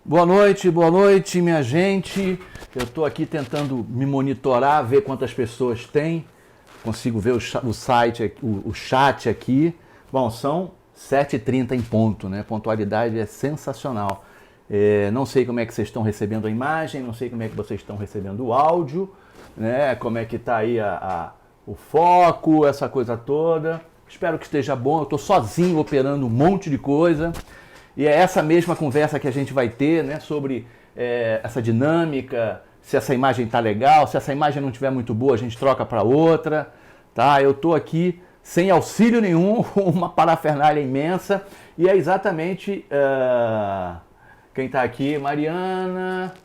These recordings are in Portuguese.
Boa noite, minha gente. Eu estou aqui tentando me monitorar, ver quantas pessoas tem. Consigo ver o site, o chat aqui. Bom, são 7h30 em ponto, né? Pontualidade é sensacional. Não sei como é que vocês estão recebendo a imagem, não sei como é que vocês estão recebendo o áudio, né? Como é que está aí o foco, essa coisa toda. Espero que esteja bom. Eu estou sozinho operando um monte de coisa. E é essa mesma conversa que a gente vai ter, né, sobre essa dinâmica, se essa imagem está legal, se essa imagem não estiver muito boa, a gente troca para outra. Tá? Eu estou aqui sem auxílio nenhum, uma parafernália imensa, e é exatamente quem está aqui, Mariana.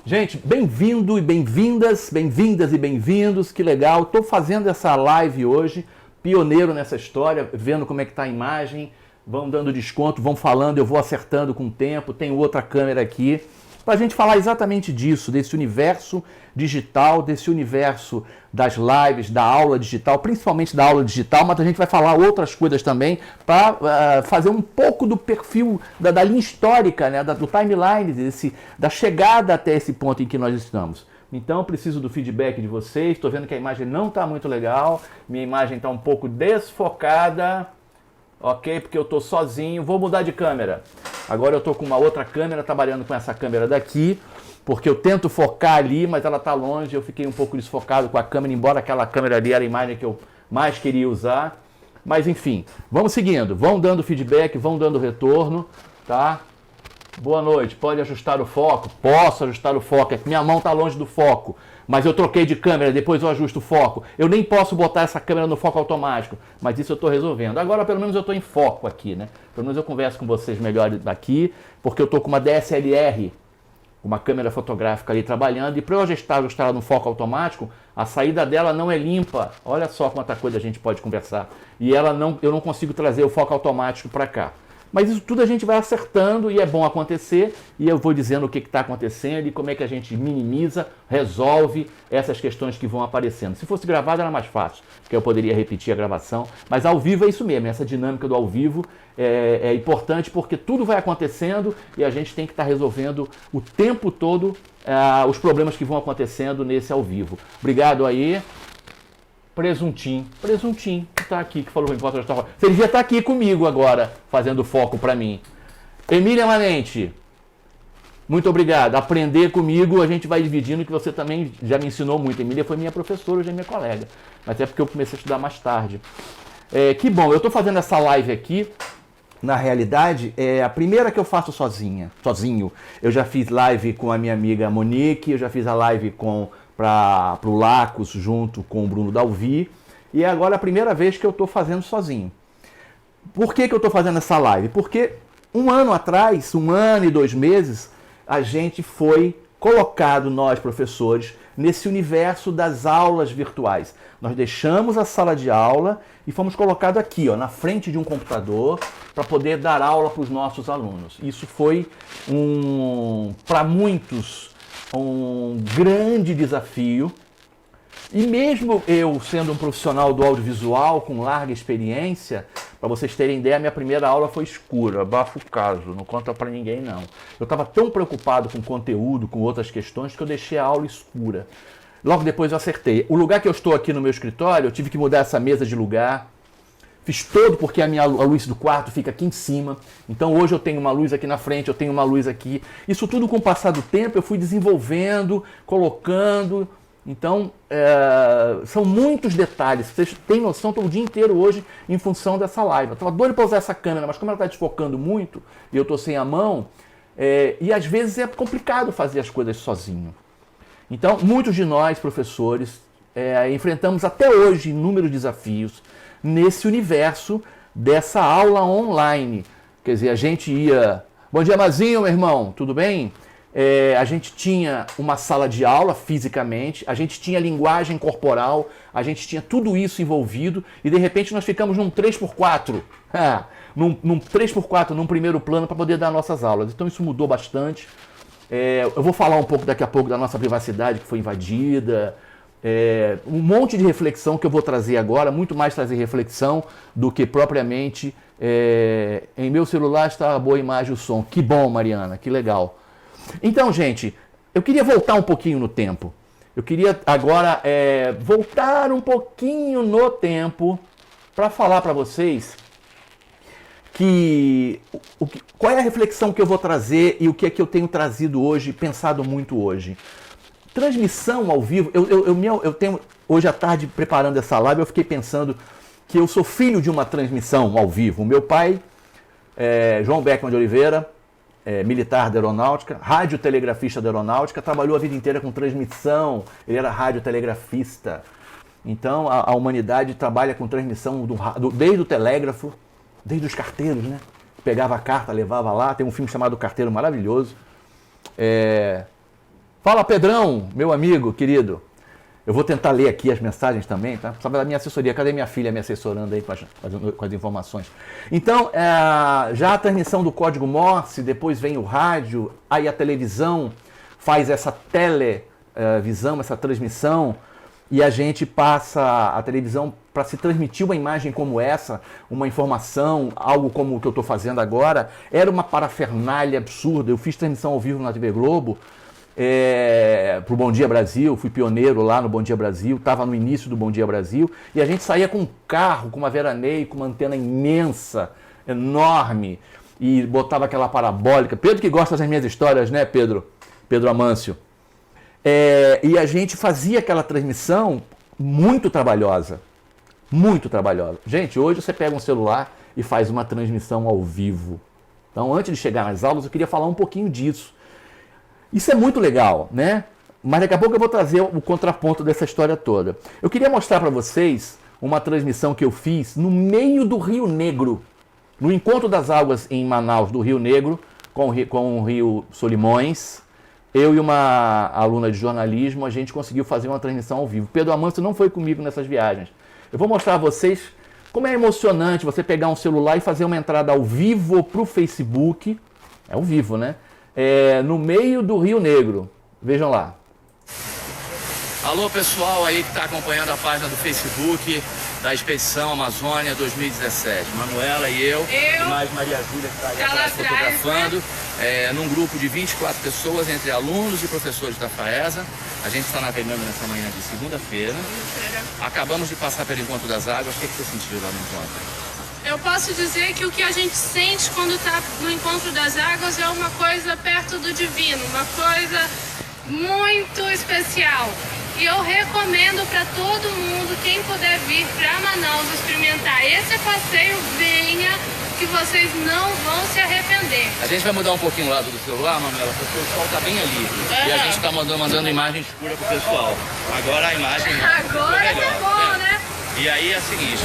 Gente, bem-vindo e bem-vindas, bem-vindas e bem-vindos, que legal. Estou fazendo essa live hoje, pioneiro nessa história, vendo como é que está a imagem. Vão dando desconto, vão falando, eu vou acertando com o tempo, tem outra câmera aqui, para a gente falar exatamente disso, desse universo digital, desse universo das lives, da aula digital, principalmente da aula digital, mas a gente vai falar outras coisas também, para fazer um pouco do perfil, da linha histórica, né, do timeline, da chegada até esse ponto em que nós estamos. Então, preciso do feedback de vocês, estou vendo que a imagem não está muito legal, minha imagem está um pouco desfocada. Ok? Porque eu estou sozinho. Vou mudar de câmera. Agora eu estou com uma outra câmera, trabalhando com essa câmera daqui, porque eu tento focar ali, mas ela está longe. Eu fiquei um pouco desfocado com a câmera, embora aquela câmera ali era a imagem que eu mais queria usar. Mas enfim, vamos seguindo. Vão dando feedback, vão dando retorno, tá? Boa noite. Pode ajustar o foco? Posso ajustar o foco. É que minha mão está longe do foco. Mas eu troquei de câmera, depois eu ajusto o foco. Eu nem posso botar essa câmera no foco automático, mas isso eu estou resolvendo. Agora, pelo menos, eu estou em foco aqui, né? Pelo menos eu converso com vocês melhor daqui, porque eu estou com uma DSLR, uma câmera fotográfica ali trabalhando, e para eu ajustar ela no foco automático, a saída dela não é limpa. Olha só quanta coisa a gente pode conversar. E eu não consigo trazer o foco automático para cá. Mas isso tudo a gente vai acertando e é bom acontecer, e eu vou dizendo o que está acontecendo e como é que a gente minimiza, resolve essas questões que vão aparecendo. Se fosse gravado era mais fácil, porque eu poderia repetir a gravação, mas ao vivo é isso mesmo, essa dinâmica do ao vivo é importante porque tudo vai acontecendo e a gente tem que estar resolvendo o tempo todo os problemas que vão acontecendo nesse ao vivo. Obrigado aí. Presuntinho, que tá aqui, que falou que importa. Você devia estar aqui comigo agora, fazendo foco para mim. Emília Manente, muito obrigado. Aprender comigo, a gente vai dividindo, que você também já me ensinou muito. Emília foi minha professora, hoje é minha colega. Mas é porque eu comecei a estudar mais tarde. Que bom, eu estou fazendo essa live aqui. Na realidade, é a primeira que eu faço sozinho. Eu já fiz live com a minha amiga Monique, eu já fiz a live para o Lacos junto com o Bruno Dalvi, e é agora a primeira vez que eu estou fazendo sozinho. Por que eu estou fazendo essa live? Porque um ano atrás, 1 ano e 2 meses, a gente foi colocado, nós professores, nesse universo das aulas virtuais. Nós deixamos a sala de aula e fomos colocados aqui, ó, na frente de um computador, para poder dar aula para os nossos alunos. Isso foi, para muitos, um grande desafio, e mesmo eu sendo um profissional do audiovisual com larga experiência, para vocês terem ideia, minha primeira aula foi escura, abafa o caso, não conta para ninguém não. Eu estava tão preocupado com conteúdo, com outras questões, que eu deixei a aula escura. Logo depois eu acertei. O lugar que eu estou aqui no meu escritório, eu tive que mudar essa mesa de lugar. Fiz todo porque a luz do quarto fica aqui em cima. Então hoje eu tenho uma luz aqui na frente, eu tenho uma luz aqui. Isso tudo com o passar do tempo eu fui desenvolvendo, colocando. Então são muitos detalhes. Vocês têm noção, estou o dia inteiro hoje em função dessa live. Eu estava doido para usar essa câmera, mas como ela está desfocando muito e eu estou sem a mão, e às vezes é complicado fazer as coisas sozinho. Então muitos de nós, professores, enfrentamos até hoje inúmeros desafios nesse universo dessa aula online. Quer dizer, a gente ia... Bom dia, Mazinho, meu irmão, tudo bem? A gente tinha uma sala de aula fisicamente, a gente tinha linguagem corporal, a gente tinha tudo isso envolvido e de repente nós ficamos num 3x4, num 3x4, num primeiro plano para poder dar nossas aulas. Então isso mudou bastante. Eu vou falar um pouco daqui a pouco da nossa privacidade que foi invadida, um monte de reflexão que eu vou trazer agora, muito mais trazer reflexão do que propriamente em meu celular está a boa imagem e o som. Que bom, Mariana, que legal. Então, gente, eu queria voltar um pouquinho no tempo. Eu queria agora voltar um pouquinho no tempo para falar para vocês qual é a reflexão que eu vou trazer e o que é que eu tenho trazido hoje, pensado muito hoje. Transmissão ao vivo, eu tenho, hoje à tarde, preparando essa live, eu fiquei pensando que eu sou filho de uma transmissão ao vivo. O meu pai, João Beckman de Oliveira, militar da aeronáutica, radiotelegrafista da aeronáutica, trabalhou a vida inteira com transmissão, ele era radiotelegrafista. Então a humanidade trabalha com transmissão desde o telégrafo, desde os carteiros, né? Pegava a carta, levava lá, tem um filme chamado Carteiro maravilhoso. Fala, Pedrão, meu amigo, querido. Eu vou tentar ler aqui as mensagens também, tá? Sabe da minha assessoria, cadê minha filha me assessorando aí com as informações? Então, já a transmissão do código Morse, depois vem o rádio, aí a televisão faz essa televisão, essa transmissão, e a gente passa a televisão para se transmitir uma imagem como essa, uma informação, algo como o que eu estou fazendo agora. Era uma parafernália absurda. Eu fiz transmissão ao vivo na TV Globo, para o Bom Dia Brasil, fui pioneiro lá no Bom Dia Brasil, estava no início do Bom Dia Brasil, e a gente saía com um carro, com uma veraneio, com uma antena imensa, enorme, e botava aquela parabólica. Pedro que gosta das minhas histórias, né, Pedro? Pedro Amâncio. E a gente fazia aquela transmissão muito trabalhosa. Muito trabalhosa. Gente, hoje você pega um celular e faz uma transmissão ao vivo. Então, antes de chegar nas aulas, eu queria falar um pouquinho disso. Isso é muito legal, né? Mas daqui a pouco eu vou trazer o contraponto dessa história toda. Eu queria mostrar para vocês uma transmissão que eu fiz no meio do Rio Negro, no Encontro das Águas em Manaus, do Rio Negro, com o Rio Solimões. Eu e uma aluna de jornalismo, a gente conseguiu fazer uma transmissão ao vivo. Pedro Amâncio não foi comigo nessas viagens. Eu vou mostrar a vocês como é emocionante você pegar um celular e fazer uma entrada ao vivo para o Facebook. É ao vivo, né? No meio do Rio Negro. Vejam lá. Alô, pessoal aí que está acompanhando a página do Facebook da Expedição Amazônia 2017. Manuela e eu mais Maria Júlia que está aí atrás fotografando, num grupo de 24 pessoas, entre alunos e professores da FAESA. A gente está navegando nessa manhã de segunda-feira. Acabamos de passar pelo Encontro das Águas. O que você sentiu lá no encontro? Eu posso dizer que o que a gente sente quando está no Encontro das Águas é uma coisa perto do divino, uma coisa muito especial. E eu recomendo para todo mundo, quem puder vir para Manaus experimentar esse passeio, venha, que vocês não vão se arrepender. A gente vai mudar um pouquinho o lado do celular, Manuela, porque o sol está bem ali. E a gente está mandando imagem escura pro pessoal. Agora a imagem agora melhor, tá bom, né? E aí é o seguinte,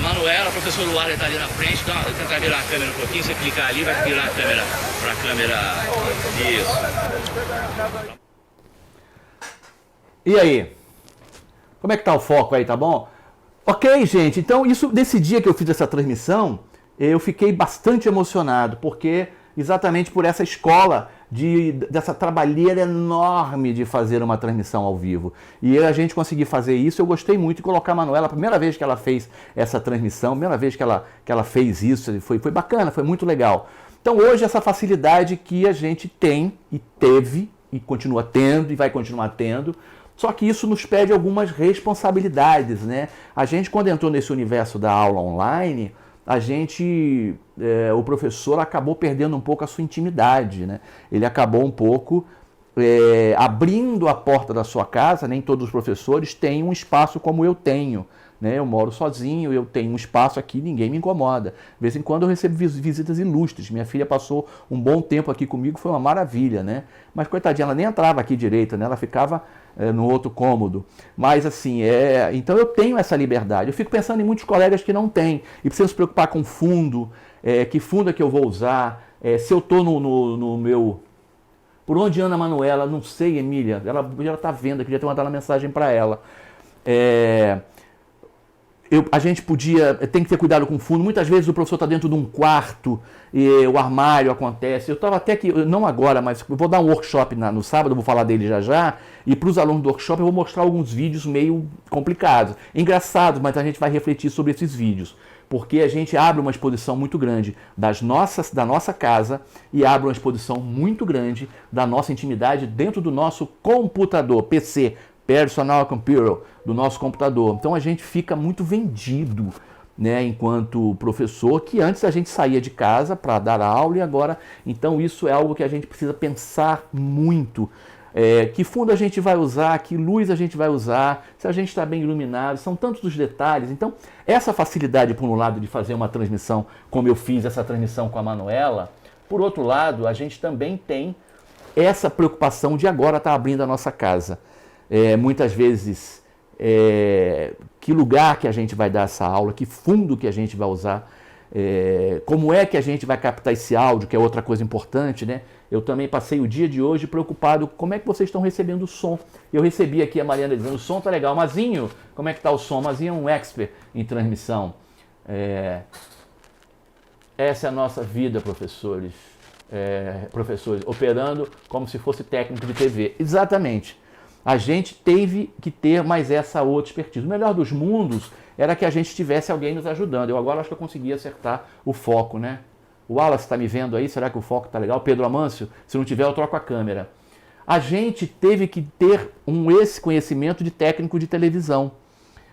Manuela, o professor Luar está ali na frente, então, eu vou tentar virar a câmera um pouquinho, você clicar ali, vai virar a câmera para a câmera. Isso. E aí? Como é que tá o foco aí, tá bom? Ok, gente, então desse dia que eu fiz essa transmissão, eu fiquei bastante emocionado, porque exatamente por essa escola, dessa trabalheira enorme de fazer uma transmissão ao vivo. E a gente conseguir fazer isso, eu gostei muito de colocar a Manuela, a primeira vez que ela fez essa transmissão, a primeira vez que ela fez isso, foi bacana, foi muito legal. Então hoje essa facilidade que a gente tem e teve, e continua tendo, e vai continuar tendo, só que isso nos pede algumas responsabilidades, né? A gente, quando entrou nesse universo da aula online, o professor acabou perdendo um pouco a sua intimidade, né? Ele acabou um pouco abrindo a porta da sua casa. Nem todos os professores têm um espaço como eu tenho, né? Eu moro sozinho, eu tenho um espaço aqui, ninguém me incomoda. De vez em quando eu recebo visitas ilustres. Minha filha passou um bom tempo aqui comigo, foi uma maravilha, né? Mas coitadinha, ela nem entrava aqui direito, né? Ela ficava no outro cômodo. Mas assim, então eu tenho essa liberdade. Eu fico pensando em muitos colegas que não têm e precisam se preocupar com fundo, que fundo é que eu vou usar, se eu estou no meu... Por onde anda a Manuela? Não sei, Emília. Ela está vendo, eu queria ter mandado uma mensagem para ela. a gente tem que ter cuidado com o fundo. Muitas vezes o professor está dentro de um quarto e o armário acontece. Eu estava até aqui, não agora, mas eu vou dar um workshop no sábado, eu vou falar dele já, e para os alunos do workshop eu vou mostrar alguns vídeos meio complicados, engraçados, mas a gente vai refletir sobre esses vídeos, porque a gente abre uma exposição muito grande da nossa casa e abre uma exposição muito grande da nossa intimidade dentro do nosso computador, PC, Personal Computer, do nosso computador. Então a gente fica muito vendido, né, enquanto professor, que antes a gente saía de casa para dar aula e agora, então isso é algo que a gente precisa pensar muito. Que fundo a gente vai usar, que luz a gente vai usar, se a gente está bem iluminado, são tantos os detalhes. Então essa facilidade, por um lado, de fazer uma transmissão, como eu fiz essa transmissão com a Manuela, por outro lado, a gente também tem essa preocupação de agora estar abrindo a nossa casa. Muitas vezes, que lugar que a gente vai dar essa aula, que fundo que a gente vai usar, como é que a gente vai captar esse áudio, que é outra coisa importante, né? Eu também passei o dia de hoje preocupado como é que vocês estão recebendo o som. Eu recebi aqui a Mariana dizendo, o som tá legal. Mazinho, como é que tá o som? Mazinho é um expert em transmissão. Essa é a nossa vida, professores. Professores, operando como se fosse técnico de TV. Exatamente. A gente teve que ter mais essa outra expertise. O melhor dos mundos era que a gente tivesse alguém nos ajudando. Eu agora acho que eu consegui acertar o foco, né? O Wallace está me vendo aí? Será que o foco está legal? Pedro Amâncio? Se não tiver, eu troco a câmera. A gente teve que ter esse conhecimento de técnico de televisão.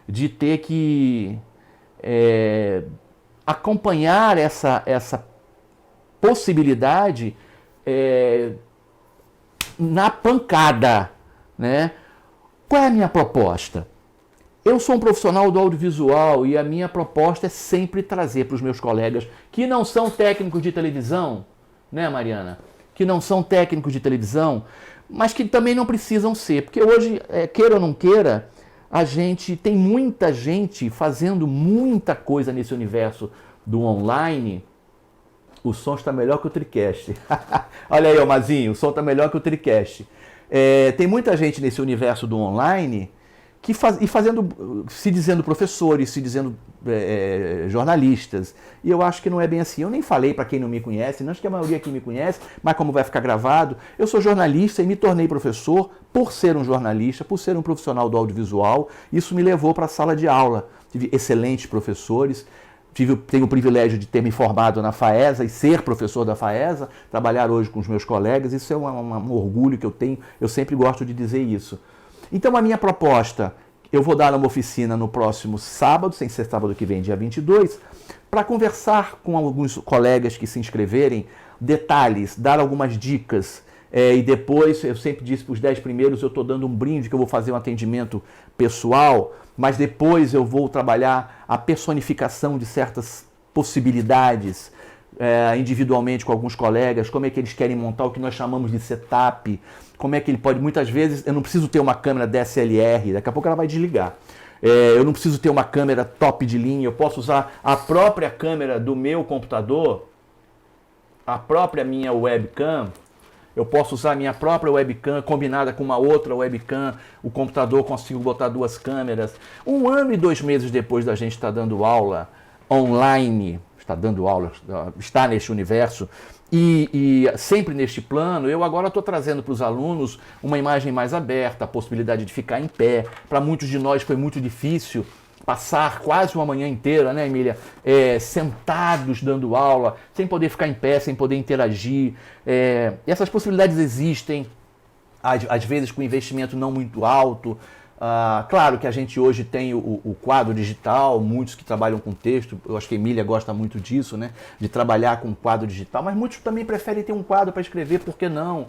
De ter que acompanhar essa possibilidade na pancada. Né? Qual é a minha proposta? Eu sou um profissional do audiovisual e a minha proposta é sempre trazer para os meus colegas que não são técnicos de televisão, né, Mariana? Que não são técnicos de televisão, mas que também não precisam ser, porque hoje, queira ou não queira, a gente tem muita gente fazendo muita coisa nesse universo do online. O som está melhor que o Tricast. Olha aí, Mazinho, o som está melhor que o Tricast. Tem muita gente nesse universo do online que se dizendo professores, se dizendo jornalistas. E eu acho que não é bem assim. Eu nem falei para quem não me conhece, não acho que a maioria aqui me conhece, mas como vai ficar gravado, eu sou jornalista e me tornei professor por ser um jornalista, por ser um profissional do audiovisual. Isso me levou para a sala de aula. Tive excelentes professores. Tenho o privilégio de ter me formado na FAESA e ser professor da FAESA, trabalhar hoje com os meus colegas, isso é um orgulho que eu tenho, eu sempre gosto de dizer isso. Então a minha proposta, eu vou dar uma oficina no próximo sábado, sem ser sábado que vem, dia 22, para conversar com alguns colegas que se inscreverem, detalhes, dar algumas dicas, e depois, eu sempre disse para os 10 primeiros, eu estou dando um brinde que eu vou fazer um atendimento pessoal, mas depois eu vou trabalhar a personificação de certas possibilidades individualmente com alguns colegas, como é que eles querem montar o que nós chamamos de setup, como é que ele pode, muitas vezes, eu não preciso ter uma câmera DSLR, daqui a pouco ela vai desligar. Eu não preciso ter uma câmera top de linha, eu posso usar a própria câmera do meu computador, a própria minha webcam. Eu posso usar a minha própria webcam combinada com uma outra webcam, o computador consigo botar duas câmeras. 1 ano e 2 meses depois da gente estar dando aula online, está neste universo, e sempre neste plano, eu agora estou trazendo para os alunos uma imagem mais aberta, a possibilidade de ficar em pé. Para muitos de nós foi muito difícil passar quase uma manhã inteira, né, Emília, sentados dando aula, sem poder ficar em pé, sem poder interagir. Essas possibilidades existem, às vezes com investimento não muito alto. Claro que a gente hoje tem o quadro digital, muitos que trabalham com texto, eu acho que a Emília gosta muito disso, né, de trabalhar com quadro digital, mas muitos também preferem ter um quadro para escrever, por que não?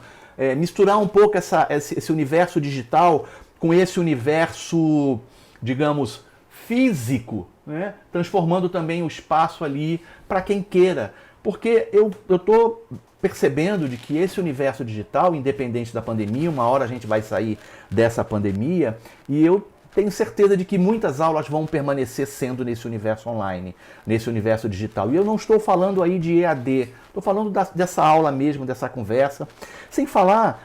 Misturar um pouco esse universo digital com esse universo, digamos, físico, né? Transformando também o espaço ali para quem queira. Porque eu estou percebendo de que esse universo digital, independente da pandemia, uma hora a gente vai sair dessa pandemia, e eu tenho certeza de que muitas aulas vão permanecer sendo nesse universo online, nesse universo digital. E eu não estou falando aí de EAD, estou falando dessa aula mesmo, dessa conversa, sem falar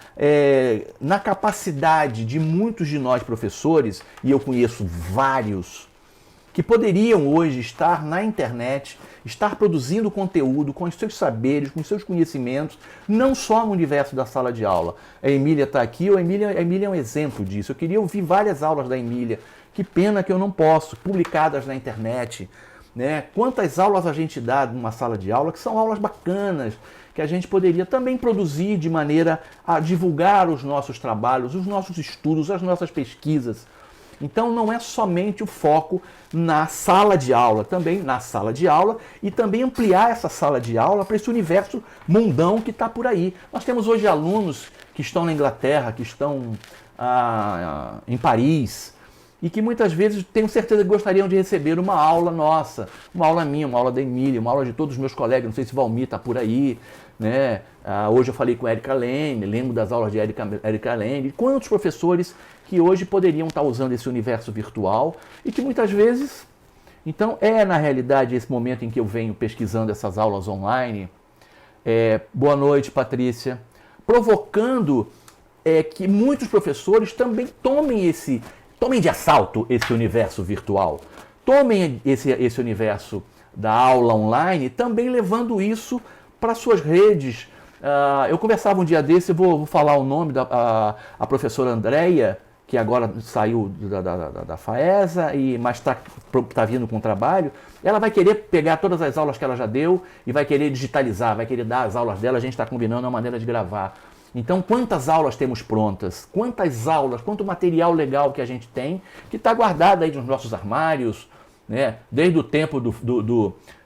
na capacidade de muitos de nós professores, e eu conheço vários, que poderiam hoje estar na internet, estar produzindo conteúdo com os seus saberes, com os seus conhecimentos, não só no universo da sala de aula. A Emília está aqui, a Emília é um exemplo disso. Eu queria ouvir várias aulas da Emília. Que pena que eu não posso, publicadas na internet. Né? Quantas aulas a gente dá numa sala de aula, que são aulas bacanas, que a gente poderia também produzir de maneira a divulgar os nossos trabalhos, os nossos estudos, as nossas pesquisas. Então não é somente o foco na sala de aula, também na sala de aula e também ampliar essa sala de aula para esse universo mundão que está por aí. Nós temos hoje alunos que estão na Inglaterra, que estão em Paris, e que muitas vezes tenho certeza que gostariam de receber uma aula nossa, uma aula minha, uma aula da Emília, uma aula de todos os meus colegas, não sei se Valmir está por aí, né? Hoje eu falei com a Érica Leme, lembro das aulas de Érica Leme, quantos professores que hoje poderiam estar usando esse universo virtual e que muitas vezes, então na realidade esse momento em que eu venho pesquisando essas aulas online, boa noite Patrícia, provocando que muitos professores também tomem de assalto esse universo virtual, tomem esse universo da aula online, também levando isso para suas redes. Eu conversava um dia desse, vou falar o nome a professora Andréia, que agora saiu da FAESA, mas está vindo com trabalho. Ela vai querer pegar todas as aulas que ela já deu e vai querer digitalizar, vai querer dar as aulas dela, a gente está combinando uma maneira de gravar. Então, quantas aulas temos prontas? Quantas aulas, quanto material legal que a gente tem, que está guardado aí nos nossos armários, né? Desde o tempo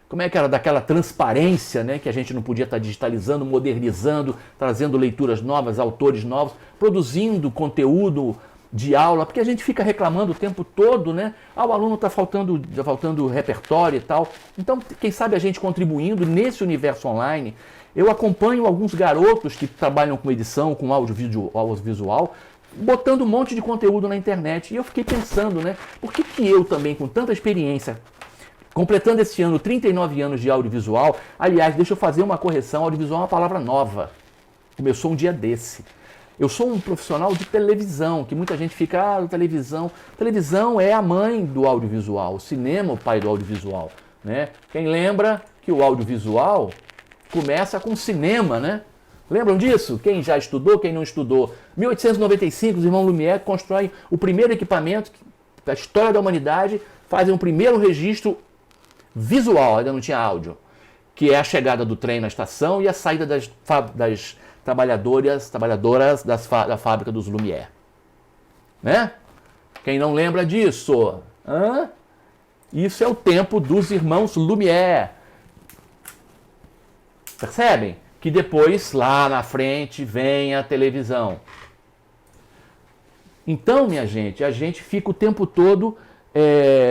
como é que era? Daquela transparência, né? Que a gente não podia estar digitalizando, modernizando, trazendo leituras novas, autores novos, produzindo conteúdo de aula, porque a gente fica reclamando o tempo todo, né? O aluno está faltando repertório e tal. Então, quem sabe a gente contribuindo nesse universo online. Eu acompanho alguns garotos que trabalham com edição, com audiovisual, botando um monte de conteúdo na internet. E eu fiquei pensando, né? Por que eu também, com tanta experiência, completando esse ano 39 anos de audiovisual, aliás, deixa eu fazer uma correção, audiovisual é uma palavra nova. Começou um dia desse. Eu sou um profissional de televisão, que muita gente fica, televisão. Televisão é a mãe do audiovisual, o cinema é o pai do audiovisual. Né? Quem lembra que o audiovisual começa com cinema, né? Lembram disso? Quem já estudou, quem não estudou? 1895, os irmãos Lumière constroem o primeiro equipamento da história da humanidade, fazem o primeiro registro visual, ainda não tinha áudio, que é a chegada do trem na estação e a saída das trabalhadoras da fábrica dos Lumière. Né? Quem não lembra disso? Isso é o tempo dos irmãos Lumière. Percebem? Que depois, lá na frente, vem a televisão. Então, minha gente, a gente fica o tempo todo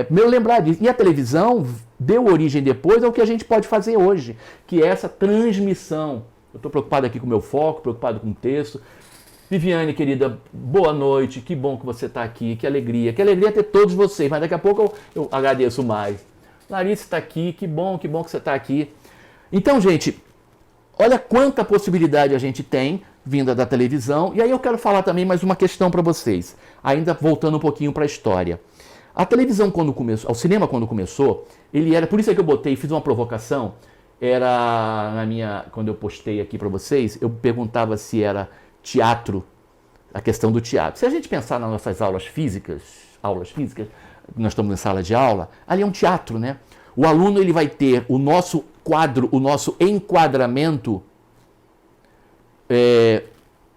meu lembrar disso. E a televisão deu origem depois ao que a gente pode fazer hoje, que é essa transmissão. Eu estou preocupado aqui com o meu foco, preocupado com o texto. Viviane, querida, boa noite, que bom que você está aqui, que alegria ter todos vocês, mas daqui a pouco eu agradeço mais. Larissa está aqui, que bom que você está aqui. Então, gente, olha quanta possibilidade a gente tem vinda da televisão. E aí eu quero falar também mais uma questão para vocês, ainda voltando um pouquinho para a história. A televisão quando começou, o cinema quando começou, ele era, por isso é que eu fiz uma provocação, quando eu postei aqui para vocês, eu perguntava se era teatro, a questão do teatro. Se a gente pensar nas nossas aulas físicas, nós estamos em sala de aula, ali é um teatro, né? O aluno ele vai ter o nosso quadro, o nosso enquadramento,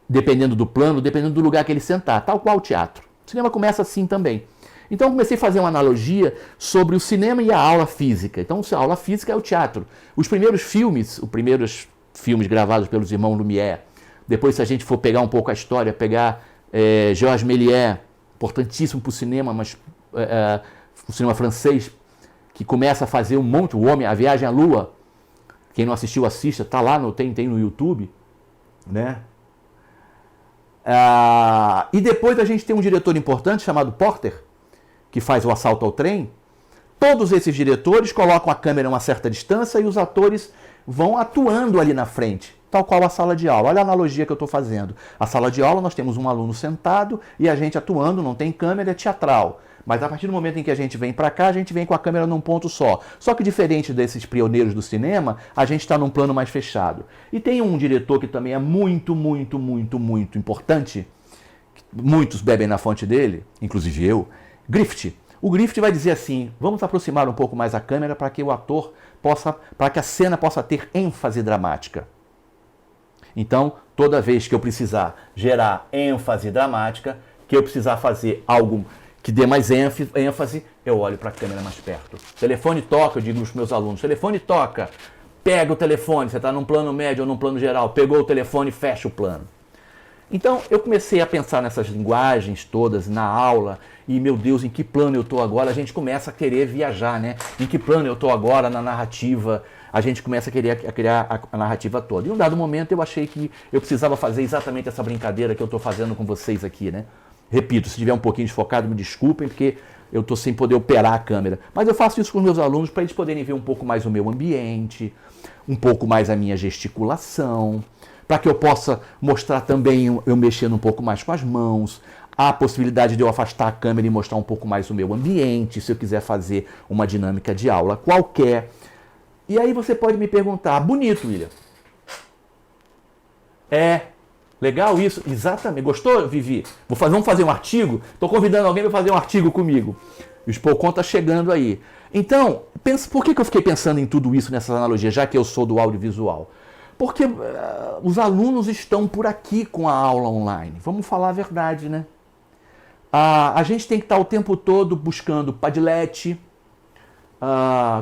dependendo do plano, dependendo do lugar que ele sentar, tal qual o teatro. O cinema começa assim também. Então eu comecei a fazer uma analogia sobre o cinema e a aula física. Então a aula física é o teatro. Os primeiros filmes gravados pelos irmãos Lumière, depois se a gente for pegar um pouco a história, pegar Georges Méliès, importantíssimo para o cinema, mas o cinema francês, que começa a fazer um monte, A Viagem à Lua, quem não assistiu, assista, tá lá, tem no YouTube, né? E depois a gente tem um diretor importante chamado Porter, que faz o Assalto ao Trem. Todos esses diretores colocam a câmera a uma certa distância e os atores vão atuando ali na frente, tal qual a sala de aula. Olha a analogia que eu estou fazendo. A sala de aula nós temos um aluno sentado e a gente atuando, não tem câmera, é teatral. Mas a partir do momento em que a gente vem para cá, a gente vem com a câmera num ponto só. Só que diferente desses pioneiros do cinema, a gente está num plano mais fechado. E tem um diretor que também é muito importante, muitos bebem na fonte dele, inclusive eu, Griffith. O Griffith vai dizer assim, vamos aproximar um pouco mais a câmera para que o ator possa, para que a cena possa ter ênfase dramática. Então, toda vez que eu precisar gerar ênfase dramática, que eu precisar fazer algo que dê mais ênfase, eu olho para a câmera mais perto. Telefone toca, eu digo para os meus alunos, telefone toca, pega o telefone, você está num plano médio ou num plano geral, pegou o telefone, fecha o plano. Então, eu comecei a pensar nessas linguagens todas na aula e, meu Deus, em que plano eu estou agora? A gente começa a querer viajar, né? Em que plano eu estou agora na narrativa? A gente começa a querer criar a narrativa toda. Em um dado momento, eu achei que eu precisava fazer exatamente essa brincadeira que eu estou fazendo com vocês aqui, né? Repito, se estiver um pouquinho desfocado, me desculpem, porque eu estou sem poder operar a câmera. Mas eu faço isso com os meus alunos para eles poderem ver um pouco mais o meu ambiente, um pouco mais a minha gesticulação, para que eu possa mostrar também eu mexendo um pouco mais com as mãos, a possibilidade de eu afastar a câmera e mostrar um pouco mais o meu ambiente, se eu quiser fazer uma dinâmica de aula qualquer. E aí você pode me perguntar, bonito, William. É, legal isso? Exatamente. Gostou, Vivi? Vamos fazer um artigo? Estou convidando alguém para fazer um artigo comigo. O Spocon está chegando aí. Então, por que eu fiquei pensando em tudo isso nessa analogia, já que eu sou do audiovisual? Porque os alunos estão por aqui com a aula online. Vamos falar a verdade, né? A gente tem que estar o tempo todo buscando Padlet.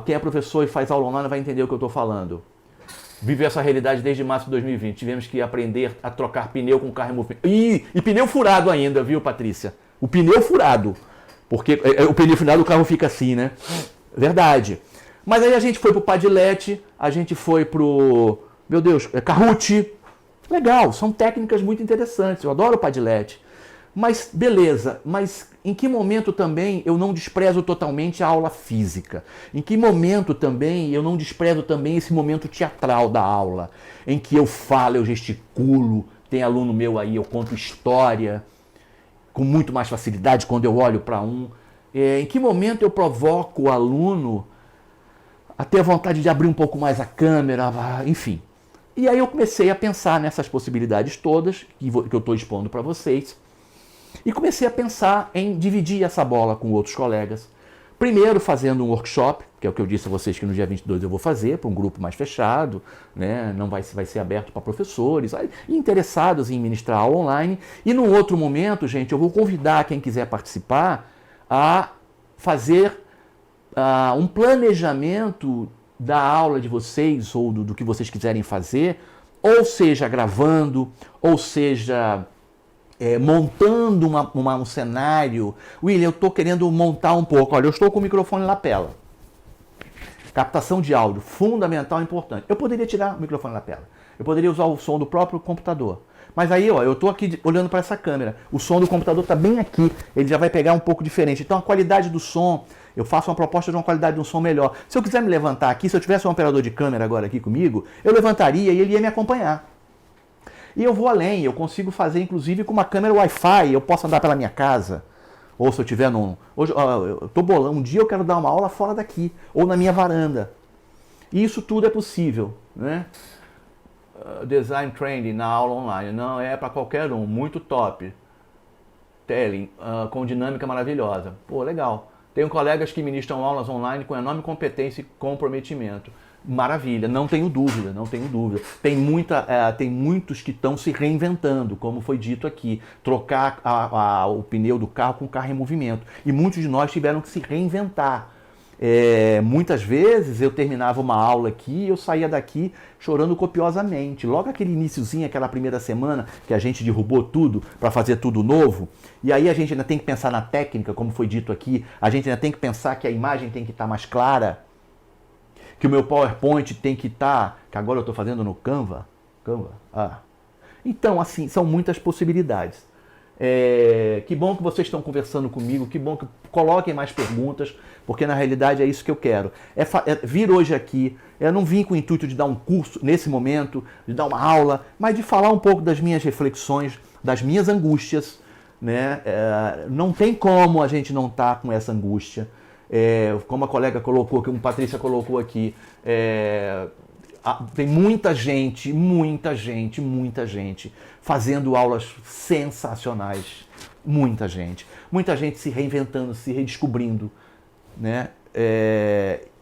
Quem é professor e faz aula online vai entender o que eu estou falando. Vive essa realidade desde março de 2020. Tivemos que aprender a trocar pneu com carro em movimento. E pneu furado ainda, viu, Patrícia? O pneu furado. Porque o pneu furado, o carro fica assim, né? Verdade. Mas aí a gente foi pro Padlet, a gente foi pro... Meu Deus, Kahoot. Legal, são técnicas muito interessantes. Eu adoro o Padlet. Mas, beleza, mas em que momento também eu não desprezo totalmente a aula física? Em que momento também eu não desprezo também esse momento teatral da aula? Em que eu falo, eu gesticulo, tem aluno meu aí, eu conto história com muito mais facilidade quando eu olho para um. Em que momento eu provoco o aluno a ter a vontade de abrir um pouco mais a câmera, enfim. E aí eu comecei a pensar nessas possibilidades todas que eu estou expondo para vocês. E comecei a pensar em dividir essa bola com outros colegas. Primeiro fazendo um workshop, que é o que eu disse a vocês que no dia 22 eu vou fazer, para um grupo mais fechado, né? Não vai ser aberto para professores interessados em ministrar aula online. E num outro momento, gente, eu vou convidar quem quiser participar a fazer um planejamento da aula de vocês ou do que vocês quiserem fazer, ou seja, gravando, ou seja... montando um cenário. William, eu estou querendo montar um pouco. Olha, eu estou com o microfone lapela. Captação de áudio, fundamental e importante. Eu poderia tirar o microfone lapela. Eu poderia usar o som do próprio computador. Mas aí, ó, eu estou aqui olhando para essa câmera. O som do computador está bem aqui. Ele já vai pegar um pouco diferente. Então, a qualidade do som, eu faço uma proposta de uma qualidade de um som melhor. Se eu quiser me levantar aqui, se eu tivesse um operador de câmera agora aqui comigo, eu levantaria e ele ia me acompanhar. E eu vou além, eu consigo fazer inclusive com uma câmera Wi-Fi, eu posso andar pela minha casa. Ou se eu tiver hoje, eu tô bolando, um dia eu quero dar uma aula fora daqui, ou na minha varanda. E isso tudo é possível, né? Design training na aula online, não é para qualquer um, muito top. Telling, com dinâmica maravilhosa. Pô, legal. Tenho colegas que ministram aulas online com enorme competência e comprometimento. Maravilha, não tenho dúvida, não tenho dúvida. Tem muitos que estão se reinventando, como foi dito aqui, trocar o pneu do carro com o carro em movimento. E muitos de nós tiveram que se reinventar. Muitas vezes eu terminava uma aula aqui e eu saía daqui chorando copiosamente. Logo aquele iniciozinho, aquela primeira semana que a gente derrubou tudo para fazer tudo novo. E aí a gente ainda tem que pensar na técnica, como foi dito aqui. A gente ainda tem que pensar que a imagem tem que estar mais clara. Que o meu PowerPoint tem que estar, que agora eu estou fazendo no Canva. Então, assim, são muitas possibilidades. Que bom que vocês estão conversando comigo, que bom que coloquem mais perguntas, porque na realidade é isso que eu quero. Vir hoje aqui, eu não vim com o intuito de dar um curso nesse momento, de dar uma aula, mas de falar um pouco das minhas reflexões, das minhas angústias, né? Não tem como a gente não estar com essa angústia. Como a colega colocou, como a Patrícia colocou aqui, tem muita gente fazendo aulas sensacionais. Muita gente se reinventando, se redescobrindo, né?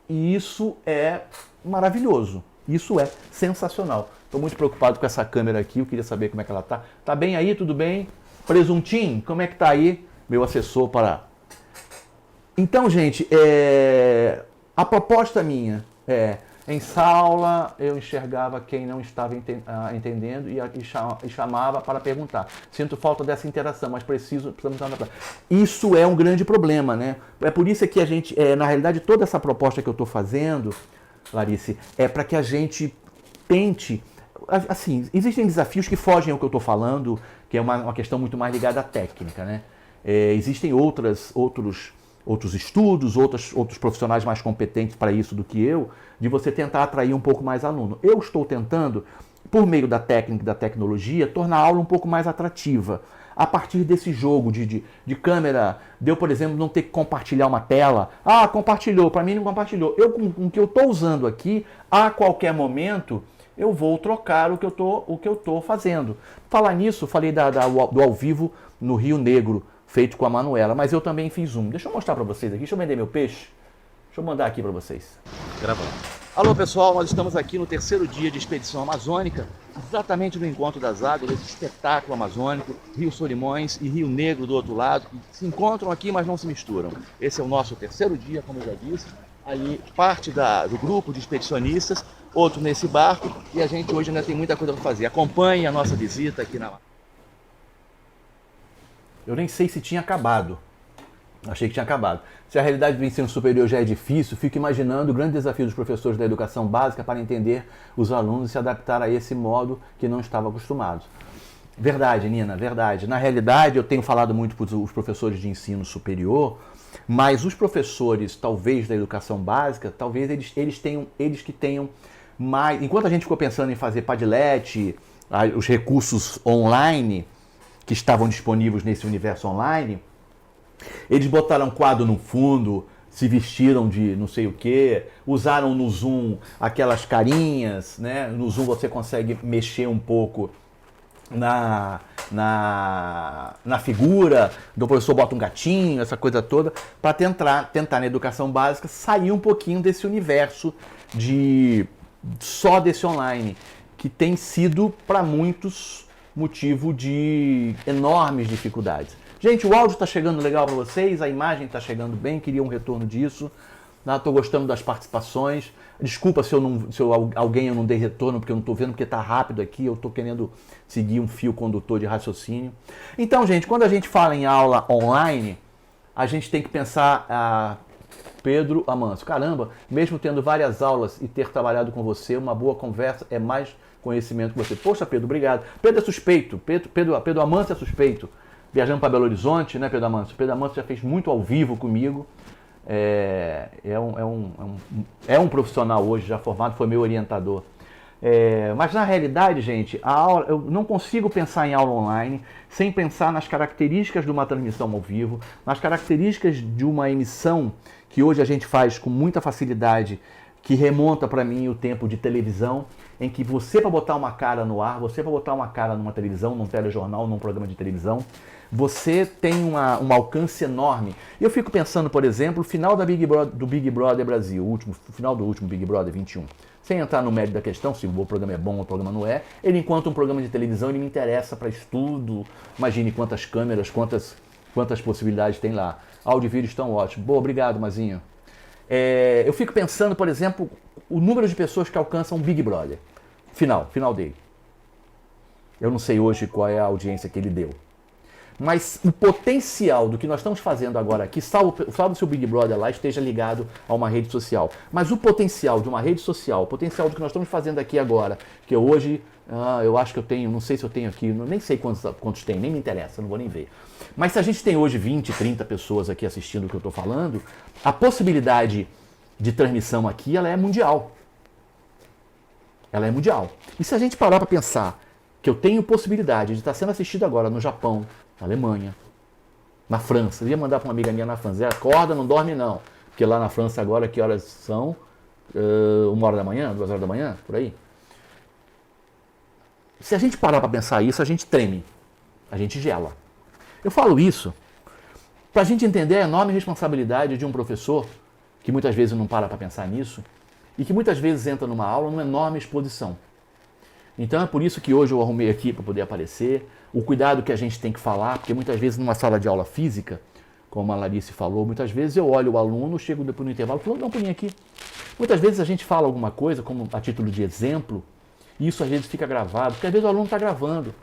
E isso é maravilhoso, isso é sensacional. Estou muito preocupado com essa câmera aqui, eu queria saber como é que ela tá. Tá bem aí, tudo bem? Presuntinho, como é que tá aí? Meu assessor para... Então, gente, a proposta minha em sala eu enxergava quem não estava entendendo e chamava para perguntar. Sinto falta dessa interação, mas precisamos... Isso é um grande problema, né? É por isso que a gente, na realidade, toda essa proposta que eu estou fazendo, Larice, é para que a gente tente... Assim, existem desafios que fogem ao que eu estou falando, que é uma questão muito mais ligada à técnica, né? Existem outros estudos, outros profissionais mais competentes para isso do que eu, de você tentar atrair um pouco mais aluno. Eu estou tentando, por meio da técnica e da tecnologia, tornar a aula um pouco mais atrativa. A partir desse jogo de câmera, de eu, por exemplo, não ter que compartilhar uma tela. Ah, compartilhou, para mim não compartilhou. Com o que eu estou usando aqui, a qualquer momento, eu vou trocar o que eu tô fazendo. Falar nisso, falei do ao vivo no Rio Negro, feito com a Manuela, mas eu também fiz um. Deixa eu mostrar para vocês aqui, deixa eu vender meu peixe. Deixa eu mandar aqui para vocês. Gravando. Alô pessoal, nós estamos aqui no terceiro dia de expedição amazônica, exatamente no encontro das águas, esse espetáculo amazônico, Rio Solimões e Rio Negro do outro lado, que se encontram aqui, mas não se misturam. Esse é o nosso terceiro dia, como eu já disse, ali parte do grupo de expedicionistas, outro nesse barco, e a gente hoje ainda tem muita coisa para fazer. Acompanhe a nossa visita aqui na... Eu nem sei se tinha acabado. Achei que tinha acabado. Se a realidade do ensino superior já é difícil, fico imaginando o grande desafio dos professores da educação básica para entender os alunos e se adaptar a esse modo que não estavam acostumados. Verdade, Nina, verdade. Na realidade, eu tenho falado muito para os professores de ensino superior, mas os professores, talvez, da educação básica, talvez eles que tenham mais... Enquanto a gente ficou pensando em fazer Padlet, os recursos online que estavam disponíveis nesse universo online, eles botaram quadro no fundo, se vestiram de não sei o que, usaram no Zoom aquelas carinhas, né? No Zoom você consegue mexer um pouco na figura, do professor bota um gatinho, essa coisa toda, para tentar na educação básica sair um pouquinho desse universo só desse online, que tem sido para muitos motivo de enormes dificuldades. Gente, o áudio está chegando legal para vocês, a imagem está chegando bem, queria um retorno disso. Estou gostando das participações. Desculpa se alguém eu não dei retorno, porque eu não estou vendo, porque está rápido aqui, eu estou querendo seguir um fio condutor de raciocínio. Então, gente, quando a gente fala em aula online, a gente tem que pensar... Pedro Amanso, caramba, mesmo tendo várias aulas e ter trabalhado com você, uma boa conversa é mais conhecimento que você. Poxa, Pedro, obrigado. Pedro é suspeito, Pedro Amanso é suspeito. Viajando para Belo Horizonte, né, Pedro Amanso? Pedro Amanso já fez muito ao vivo comigo. É um profissional hoje, já formado, foi meu orientador. Mas na realidade, gente, a aula, eu não consigo pensar em aula online sem pensar nas características de uma transmissão ao vivo, nas características de uma emissão que hoje a gente faz com muita facilidade, que remonta para mim o tempo de televisão, em que você, para botar uma cara no ar, você, para botar uma cara numa televisão, num telejornal, num programa de televisão, você tem um alcance enorme. Eu fico pensando, por exemplo, o final do Big Brother Brasil, o final do último Big Brother 21. Sem entrar no mérito da questão, se o programa é bom ou o programa não é, ele, enquanto um programa de televisão, ele me interessa para estudo. Imagine quantas câmeras, quantas possibilidades tem lá. Áudio e vídeo estão ótimos. Boa, obrigado, Mazinho. Eu fico pensando, por exemplo, o número de pessoas que alcançam o Big Brother. Final dele. Eu não sei hoje qual é a audiência que ele deu. Mas o potencial do que nós estamos fazendo agora aqui, salvo se o Big Brother lá esteja ligado a uma rede social, mas o potencial de uma rede social, o potencial do que nós estamos fazendo aqui agora, que hoje, eu acho que eu tenho, não sei se eu tenho aqui, nem sei quantos tem, nem me interessa, não vou nem ver. Mas se a gente tem hoje 20, 30 pessoas aqui assistindo o que eu estou falando, a possibilidade de transmissão aqui, ela é mundial. Ela é mundial. E se a gente parar para pensar que eu tenho possibilidade de estar sendo assistido agora no Japão, na Alemanha, na França. Eu ia mandar para uma amiga minha na França. Acorda, não dorme não. Porque lá na França agora, que horas são? 1h da manhã, 2h da manhã, por aí. Se a gente parar para pensar isso, a gente treme. A gente gela. Eu falo isso para a gente entender a enorme responsabilidade de um professor que muitas vezes não para pensar nisso e que muitas vezes entra numa aula numa enorme exposição. Então é por isso que hoje eu arrumei aqui para poder aparecer, o cuidado que a gente tem que falar, porque muitas vezes numa sala de aula física, como a Larice falou, muitas vezes eu olho o aluno, chego depois no intervalo e falo, dá um pulinho aqui. Muitas vezes a gente fala alguma coisa, como a título de exemplo, e isso às vezes fica gravado, porque às vezes o aluno está gravando.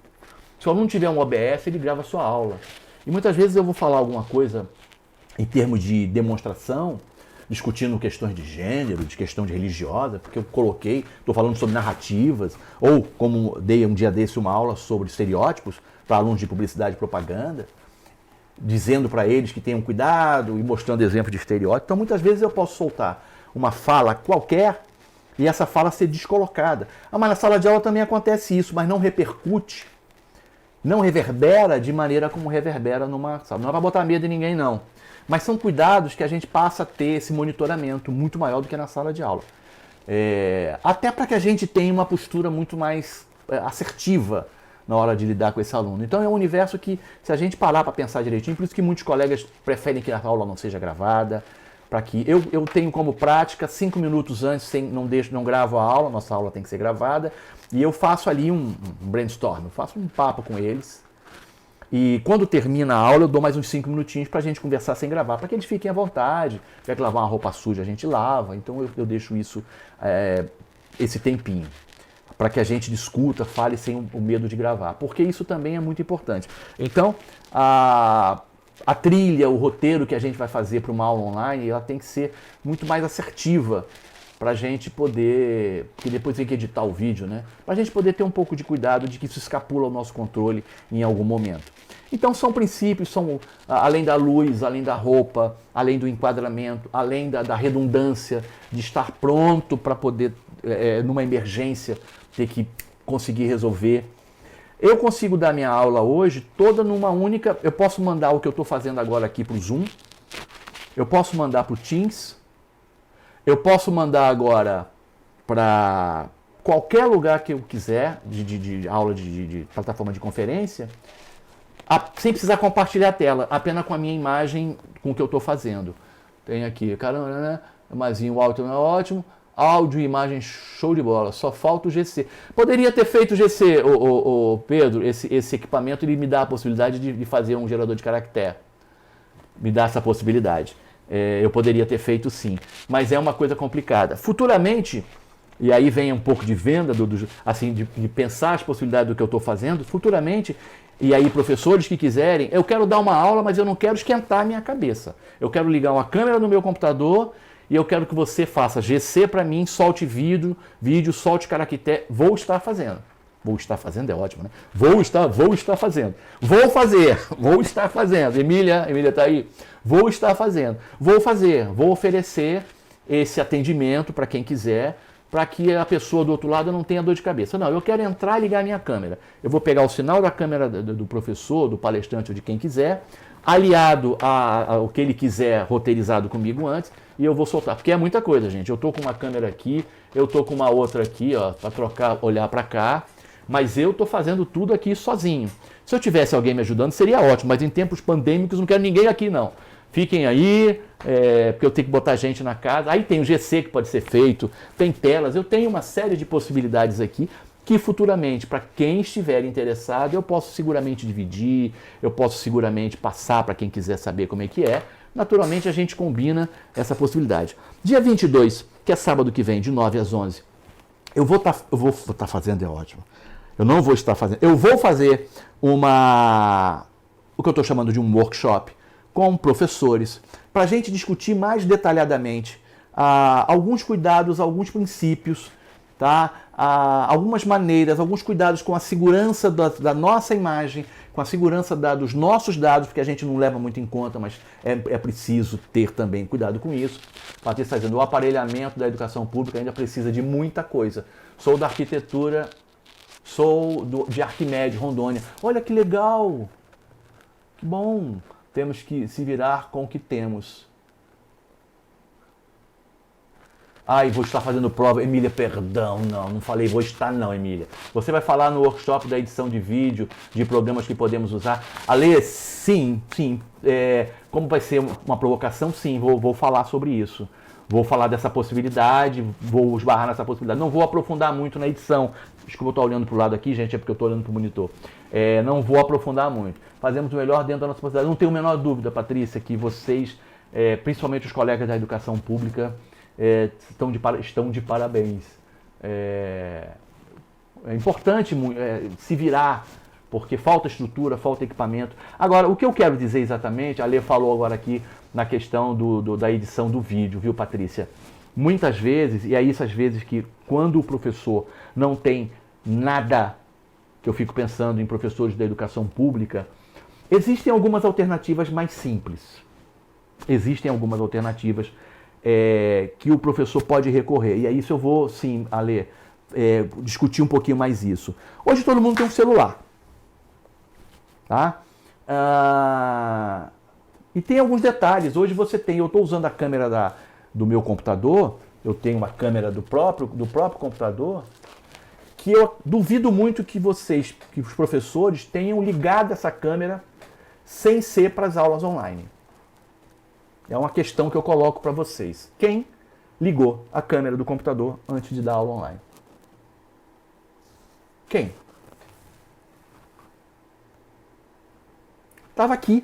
Se o aluno tiver um OBS, ele grava a sua aula. E muitas vezes eu vou falar alguma coisa em termos de demonstração, discutindo questões de gênero, de questão de religiosa, porque eu coloquei, estou falando sobre narrativas, ou como dei um dia desse uma aula sobre estereótipos para alunos de publicidade e propaganda, dizendo para eles que tenham cuidado e mostrando exemplos de estereótipos. Então muitas vezes eu posso soltar uma fala qualquer e essa fala ser descolocada. Mas na sala de aula também acontece isso, mas não repercute, não reverbera de maneira como reverbera numa sala. Não é para botar medo em ninguém, não. Mas são cuidados que a gente passa a ter esse monitoramento muito maior do que na sala de aula. Até para que a gente tenha uma postura muito mais assertiva na hora de lidar com esse aluno. Então é um universo que, se a gente parar para pensar direitinho, por isso que muitos colegas preferem que a aula não seja gravada, para que eu tenho como prática 5 minutos antes, não gravo a aula, nossa aula tem que ser gravada, e eu faço ali um brainstorm, eu faço um papo com eles. E quando termina a aula, eu dou mais uns 5 minutinhos para a gente conversar sem gravar, para que eles fiquem à vontade. Se tiver que lavar uma roupa suja, a gente lava. Então eu deixo isso, esse tempinho, para que a gente discuta, fale sem o medo de gravar, porque isso também é muito importante. Então, a trilha, o roteiro que a gente vai fazer para uma aula online, ela tem que ser muito mais assertiva, para a gente poder, porque depois tem que editar o vídeo, né? Para a gente poder ter um pouco de cuidado de que isso escapula ao nosso controle em algum momento. Então são princípios, além da luz, além da roupa, além do enquadramento, além da redundância, de estar pronto para poder, numa emergência, ter que conseguir resolver. Eu consigo dar minha aula hoje toda numa única. Eu posso mandar o que eu estou fazendo agora aqui para o Zoom, eu posso mandar para o Teams, eu posso mandar agora para qualquer lugar que eu quiser, de aula de plataforma de conferência, sem precisar compartilhar a tela, apenas com a minha imagem, com o que eu estou fazendo. Tem aqui, caramba, né? Mas o áudio não é ótimo, áudio e imagem show de bola, só falta o GC. Poderia ter feito o GC, Pedro, esse equipamento, ele me dá a possibilidade de fazer um gerador de caractere. Me dá essa possibilidade. Eu poderia ter feito sim, mas é uma coisa complicada. Futuramente, e aí vem um pouco de venda, assim, de pensar as possibilidades do que eu estou fazendo, futuramente, e aí professores que quiserem, eu quero dar uma aula, mas eu não quero esquentar a minha cabeça. Eu quero ligar uma câmera no meu computador e eu quero que você faça GC para mim, solte vídeo, solte caractere, vou estar fazendo. Vou estar fazendo é ótimo, né? Vou estar fazendo. Vou estar fazendo. Emília está aí? Vou estar fazendo. Vou oferecer esse atendimento para quem quiser, para que a pessoa do outro lado não tenha dor de cabeça. Não, eu quero entrar e ligar a minha câmera. Eu vou pegar o sinal da câmera do professor, do palestrante ou de quem quiser, aliado ao que ele quiser roteirizado comigo antes, e eu vou soltar. Porque é muita coisa, gente. Eu estou com uma câmera aqui, eu estou com uma outra aqui, para trocar, olhar para cá, mas eu estou fazendo tudo aqui sozinho. Se eu tivesse alguém me ajudando, seria ótimo, mas em tempos pandêmicos não quero ninguém aqui, não. Fiquem aí, porque eu tenho que botar gente na casa. Aí tem o GC que pode ser feito, tem telas, eu tenho uma série de possibilidades aqui que futuramente, para quem estiver interessado, eu posso seguramente dividir, eu posso seguramente passar para quem quiser saber como é que é. Naturalmente a gente combina essa possibilidade. Dia 22, que é sábado que vem, de 9 às 11, eu vou estar fazendo, é ótimo. Eu não vou estar fazendo, eu vou fazer o que eu estou chamando de um workshop com professores, para a gente discutir mais detalhadamente alguns cuidados, alguns princípios, tá? Algumas maneiras, alguns cuidados com a segurança da nossa imagem, com a segurança dos nossos dados, porque a gente não leva muito em conta, mas é preciso ter também cuidado com isso. Patrícia está dizendo, o aparelhamento da educação pública ainda precisa de muita coisa. Sou da arquitetura, de Arquimedes, Rondônia. Olha que legal! Que bom! Temos que se virar com o que temos. Ai, vou estar fazendo prova. Emília, perdão, não falei vou estar não, Emília. Você vai falar no workshop da edição de vídeo, de programas que podemos usar. Ale, sim. Como vai ser uma provocação, sim, vou falar sobre isso. Vou falar dessa possibilidade, vou esbarrar nessa possibilidade. Não vou aprofundar muito na edição. Desculpa, eu estou olhando para o lado aqui, gente, é porque eu estou olhando para o monitor. Não vou aprofundar muito. Fazemos o melhor dentro da nossa possibilidade. Não tenho a menor dúvida, Patrícia, que vocês, principalmente os colegas da educação pública, estão de parabéns. É importante se virar, porque falta estrutura, falta equipamento. Agora, o que eu quero dizer exatamente, a Lê falou agora aqui na questão da edição do vídeo, viu, Patrícia? Muitas vezes, e é isso às vezes que quando o professor não tem nada, que eu fico pensando em professores da educação pública, existem algumas alternativas mais simples. Existem algumas alternativas que o professor pode recorrer. E aí isso eu vou, sim, Ale, discutir um pouquinho mais isso. Hoje todo mundo tem um celular. Tá? E tem alguns detalhes. Hoje eu estou usando a câmera do meu computador, eu tenho uma câmera do próprio computador, que eu duvido muito que os professores tenham ligado essa câmera sem ser para as aulas online. É uma questão que eu coloco para vocês. Quem ligou a câmera do computador antes de dar aula online? Quem? Estava aqui.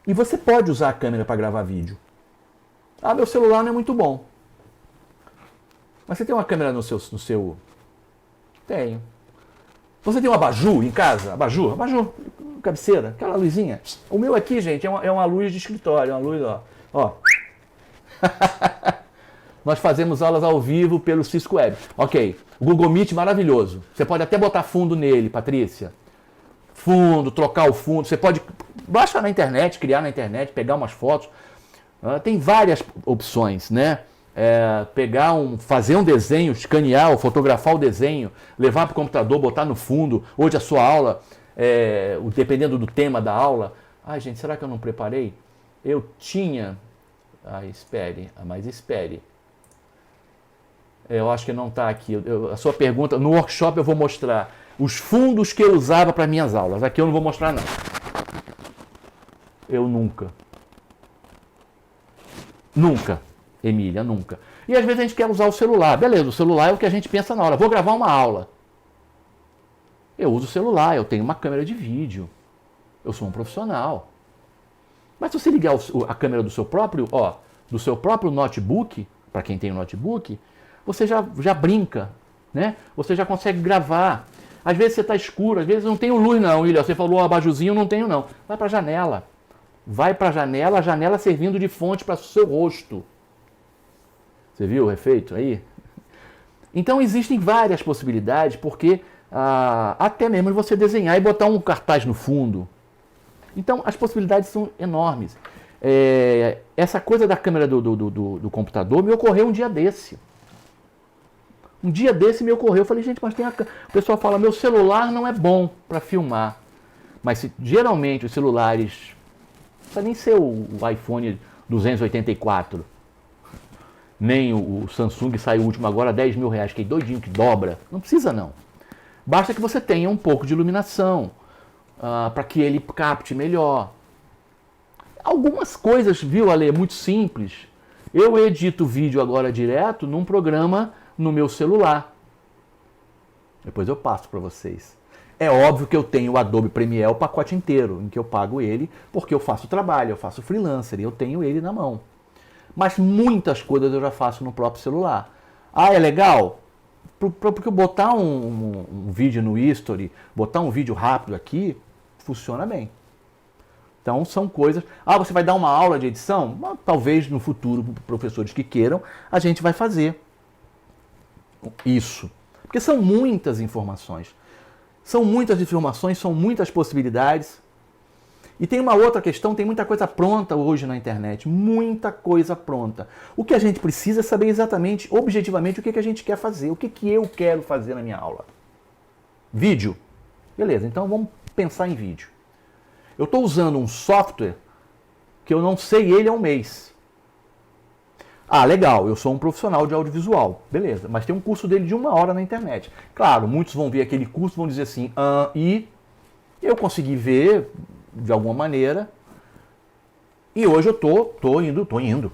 E você pode usar a câmera para gravar vídeo. Ah, meu celular não é muito bom. Mas você tem uma câmera no seu... Tenho. Você tem um abajur em casa? Abajur, cabeceira, aquela luzinha. O meu aqui, gente, é uma luz de escritório, uma luz, ó. Nós fazemos aulas ao vivo pelo Cisco Web. Ok, o Google Meet maravilhoso. Você pode até botar fundo nele, Patrícia. Fundo, trocar o fundo. Você pode baixar na internet, criar na internet, pegar umas fotos. Tem várias opções, né? Fazer um desenho, escanear ou fotografar o desenho, levar para o computador, botar no fundo. Hoje a sua aula, dependendo do tema da aula. Ai, gente, será que eu não preparei? Eu tinha... mas espere. Eu acho que não está aqui. A sua pergunta, no workshop eu vou mostrar os fundos que eu usava para minhas aulas. Aqui eu não vou mostrar, não. Eu nunca, Emília, nunca. E às vezes a gente quer usar o celular. Beleza, o celular é o que a gente pensa na hora. Vou gravar uma aula. Eu uso o celular, eu tenho uma câmera de vídeo. Eu sou um profissional. Mas se você ligar a câmera do seu próprio notebook, para quem tem um notebook, você já brinca, né? Você já consegue gravar. Às vezes você está escuro, às vezes não tem luz não, Ilha. Você falou abajuzinho, não tenho não. Vai para a janela. Vai para a janela servindo de fonte para o seu rosto. Você viu o efeito aí? Então existem várias possibilidades, porque até mesmo você desenhar e botar um cartaz no fundo. Então as possibilidades são enormes. Essa coisa da câmera do computador me ocorreu um dia desse. Um dia desse me ocorreu, eu falei, gente, mas o pessoal fala, meu celular não é bom para filmar. Mas geralmente os celulares, não precisa nem ser o iPhone 284, nem o Samsung saiu o último agora, 10 mil reais, que é doidinho, que dobra. Não precisa não. Basta que você tenha um pouco de iluminação, para que ele capte melhor. Algumas coisas, viu, Ale, muito simples. Eu edito vídeo agora direto num programa no meu celular. Depois eu passo para vocês. É óbvio que eu tenho o Adobe Premiere, o pacote inteiro, em que eu pago ele, porque eu faço trabalho, eu faço freelancer, e eu tenho ele na mão. Mas muitas coisas eu já faço no próprio celular. Ah, é legal? Porque botar um vídeo no History, botar um vídeo rápido aqui, funciona bem. Então são coisas... você vai dar uma aula de edição? Talvez no futuro, professores que queiram, a gente vai fazer isso. Porque são muitas informações. São muitas possibilidades. E tem uma outra questão, tem muita coisa pronta hoje na internet. Muita coisa pronta. O que a gente precisa é saber exatamente, objetivamente, o que a gente quer fazer. O que eu quero fazer na minha aula. Vídeo. Beleza, então vamos pensar em vídeo. Eu estou usando um software que eu não sei ele há um mês. Ah, legal, eu sou um profissional de audiovisual, beleza, mas tem um curso dele de 1 hora na internet. Claro, muitos vão ver aquele curso e vão dizer assim, e eu consegui ver de alguma maneira, e hoje eu tô indo.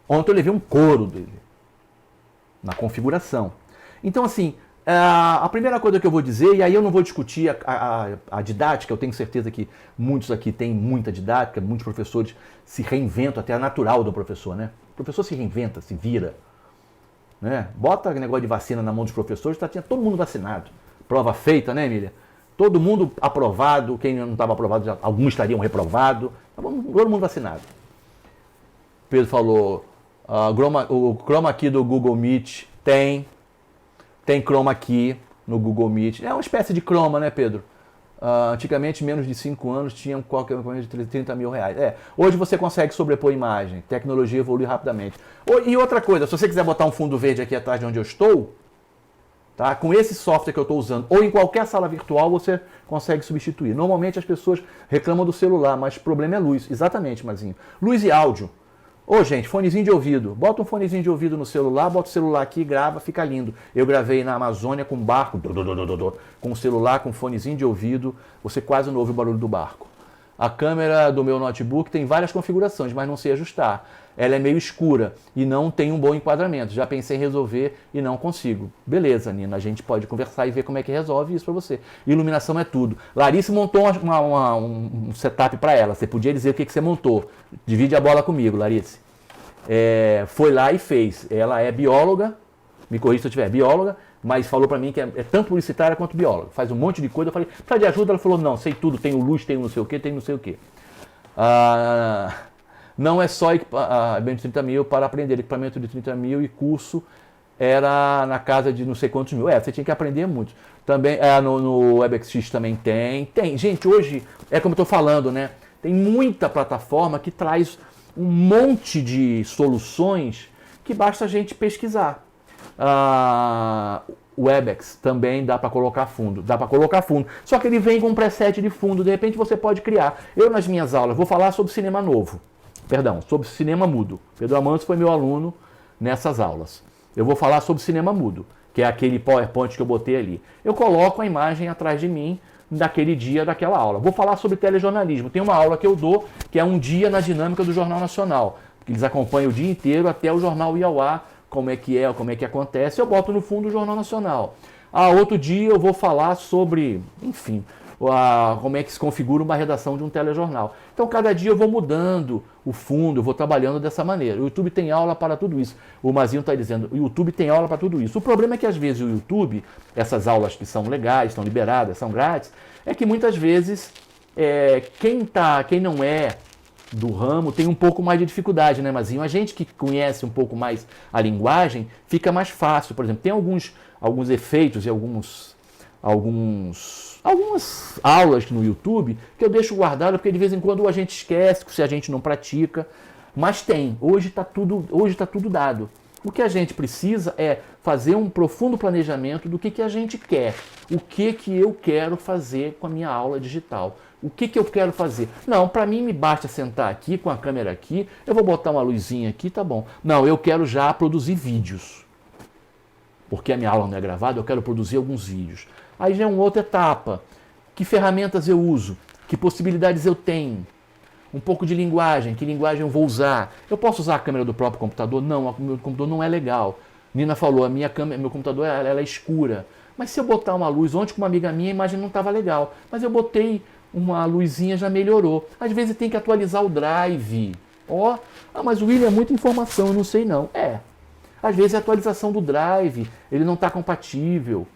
Ontem eu levei um coro dele, na configuração. Então assim, a primeira coisa que eu vou dizer, e aí eu não vou discutir a didática, eu tenho certeza que muitos aqui têm muita didática, muitos professores se reinventam, até a natural do professor, né? O professor se reinventa, se vira. Né? Bota o negócio de vacina na mão dos professores, tinha todo mundo vacinado. Prova feita, né, Emília? Todo mundo aprovado, quem não estava aprovado, alguns estariam reprovados. Todo mundo vacinado. Pedro falou, o Chroma Key do Google Meet tem Chroma Key no Google Meet. É uma espécie de Chroma, né, Pedro? Antigamente, menos de 5 anos, tinham qualquer coisa de 30 mil reais. Hoje você consegue sobrepor imagem, tecnologia evolui rapidamente. E outra coisa, se você quiser botar um fundo verde aqui atrás de onde eu estou, tá? Com esse software que eu estou usando, ou em qualquer sala virtual, você consegue substituir. Normalmente as pessoas reclamam do celular, mas o problema é luz. Exatamente, Mazinho. Luz e áudio. Gente, fonezinho de ouvido. Bota um fonezinho de ouvido no celular, bota o celular aqui, grava, fica lindo. Eu gravei na Amazônia com barco, com o celular, com fonezinho de ouvido, você quase não ouve o barulho do barco. A câmera do meu notebook tem várias configurações, mas não sei ajustar. Ela é meio escura e não tem um bom enquadramento. Já pensei em resolver e não consigo. Beleza, Nina, a gente pode conversar e ver como é que resolve isso para você. Iluminação é tudo. Larissa montou um setup para ela. Você podia dizer o que você montou. Divide a bola comigo, Larissa. Foi lá e fez. Ela é bióloga, me corrija se eu estiver, bióloga, mas falou para mim que é tanto publicitária quanto bióloga. Faz um monte de coisa. Eu falei, precisa de ajuda? Ela falou, não, sei tudo. Tenho luz, tenho não sei o quê, tenho não sei o quê. Não é só equipamento de 30 mil para aprender, equipamento de 30 mil e curso era na casa de não sei quantos mil. Você tinha que aprender muito. Também no WebEx também tem. Gente, hoje, é como eu estou falando, né? Tem muita plataforma que traz um monte de soluções que basta a gente pesquisar. O WebEx também dá para colocar fundo. Só que ele vem com um preset de fundo, de repente você pode criar. Eu nas minhas aulas vou falar sobre cinema novo. Sobre cinema mudo. Pedro Amantes foi meu aluno nessas aulas. Eu vou falar sobre cinema mudo, que é aquele PowerPoint que eu botei ali. Eu coloco a imagem atrás de mim daquele dia, daquela aula. Vou falar sobre telejornalismo. Tem uma aula que eu dou, que é um dia na dinâmica do Jornal Nacional. Que eles acompanham o dia inteiro até o jornal ir ao ar, como é que acontece. Eu boto no fundo o Jornal Nacional. Outro dia eu vou falar sobre, enfim, como é que se configura uma redação de um telejornal. Então, cada dia eu vou mudando o fundo, eu vou trabalhando dessa maneira. O YouTube tem aula para tudo isso. O Mazinho está dizendo, o YouTube tem aula para tudo isso. O problema é que, às vezes, o YouTube, essas aulas que são legais, estão liberadas, são grátis, é que, muitas vezes, quem não é do ramo tem um pouco mais de dificuldade, né, Mazinho? A gente que conhece um pouco mais a linguagem, fica mais fácil. Por exemplo, tem alguns efeitos e algumas aulas no YouTube que eu deixo guardado porque de vez em quando a gente esquece, se a gente não pratica, mas tem. Hoje está tudo dado. O que a gente precisa é fazer um profundo planejamento do que a gente quer. O que eu quero fazer com a minha aula digital. O que eu quero fazer? Não, para mim me basta sentar aqui com a câmera aqui, eu vou botar uma luzinha aqui, tá bom. Não, eu quero já produzir vídeos. Porque a minha aula não é gravada, eu quero produzir alguns vídeos. Aí já é uma outra etapa. Que ferramentas eu uso? Que possibilidades eu tenho? Um pouco de linguagem. Que linguagem eu vou usar? Eu posso usar a câmera do próprio computador? Não, o meu computador não é legal. Nina falou, meu computador ela é escura. Mas se eu botar uma luz, ontem com uma amiga minha, a imagem não estava legal. Mas eu botei uma luzinha, já melhorou. Às vezes tem que atualizar o drive. Mas o William é muita informação, eu não sei não. Às vezes a atualização do drive, ele não está compatível.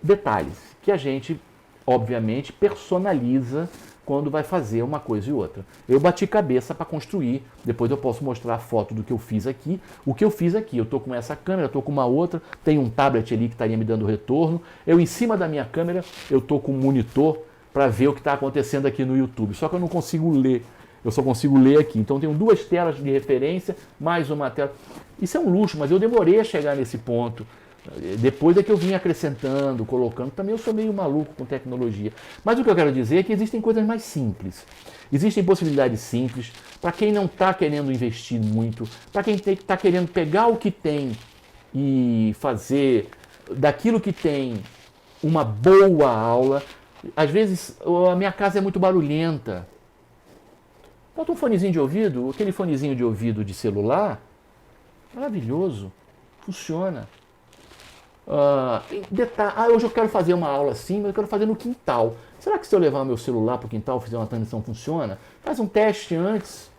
Detalhes que a gente, obviamente, personaliza quando vai fazer uma coisa e outra. Eu bati cabeça para construir, depois eu posso mostrar a foto do que eu fiz aqui. O que eu fiz aqui, eu estou com essa câmera, estou com uma outra, tem um tablet ali que estaria me dando retorno. Eu, em cima da minha câmera, eu estou com um monitor para ver o que está acontecendo aqui no YouTube. Só que eu não consigo ler, eu só consigo ler aqui. Então tenho 2 telas de referência, mais uma tela. Isso é um luxo, mas eu demorei a chegar nesse ponto. Depois é que eu vim acrescentando, colocando. Também eu sou meio maluco com tecnologia. Mas o que eu quero dizer é que existem coisas mais simples. Existem possibilidades simples para quem não está querendo investir muito, para quem está querendo pegar o que tem e fazer daquilo que tem uma boa aula. Às vezes a minha casa é muito barulhenta. Bota um fonezinho de ouvido, aquele fonezinho de ouvido de celular, maravilhoso, funciona. Hoje eu quero fazer uma aula assim, mas eu quero fazer no quintal. Será que se eu levar meu celular para o quintal e fizer uma transmissão funciona? Faz um teste antes.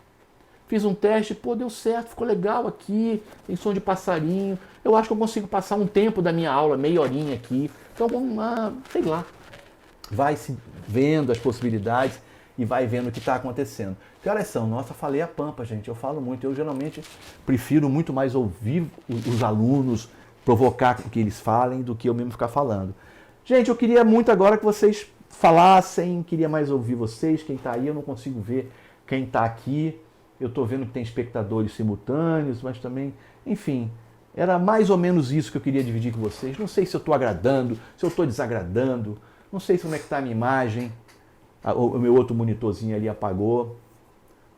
Fiz um teste, pô, deu certo, ficou legal aqui, tem som de passarinho. Eu acho que eu consigo passar um tempo da minha aula, meia horinha aqui. Então, sei lá, vai se vendo as possibilidades e vai vendo o que está acontecendo. Que horas são? Nossa, falei a pampa, gente. Eu falo muito. Eu geralmente prefiro muito mais ouvir os alunos, provocar que eles falem, do que eu mesmo ficar falando. Gente, eu queria muito agora que vocês falassem, queria mais ouvir vocês, quem está aí. Eu não consigo ver quem está aqui. Eu estou vendo que tem espectadores simultâneos, mas também, enfim, era mais ou menos isso que eu queria dividir com vocês. Não sei se eu estou agradando, se eu estou desagradando, não sei como é que está a minha imagem. O meu outro monitorzinho ali apagou.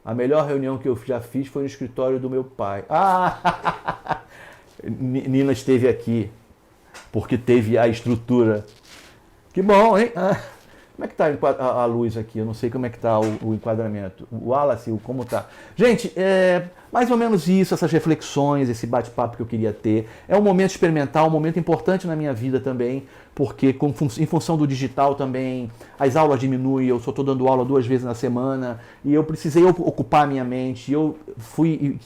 A melhor reunião que eu já fiz foi no escritório do meu pai. Nina esteve aqui, porque teve a estrutura. Que bom, hein? Como é que está a luz aqui? Eu não sei como é que está o enquadramento. O Wallace, como está? Gente, mais ou menos isso, essas reflexões, esse bate-papo que eu queria ter. É um momento experimental, um momento importante na minha vida também, porque em função do digital também, as aulas diminuem, eu só estou dando aula 2 vezes na semana, e eu precisei ocupar a minha mente, eu fui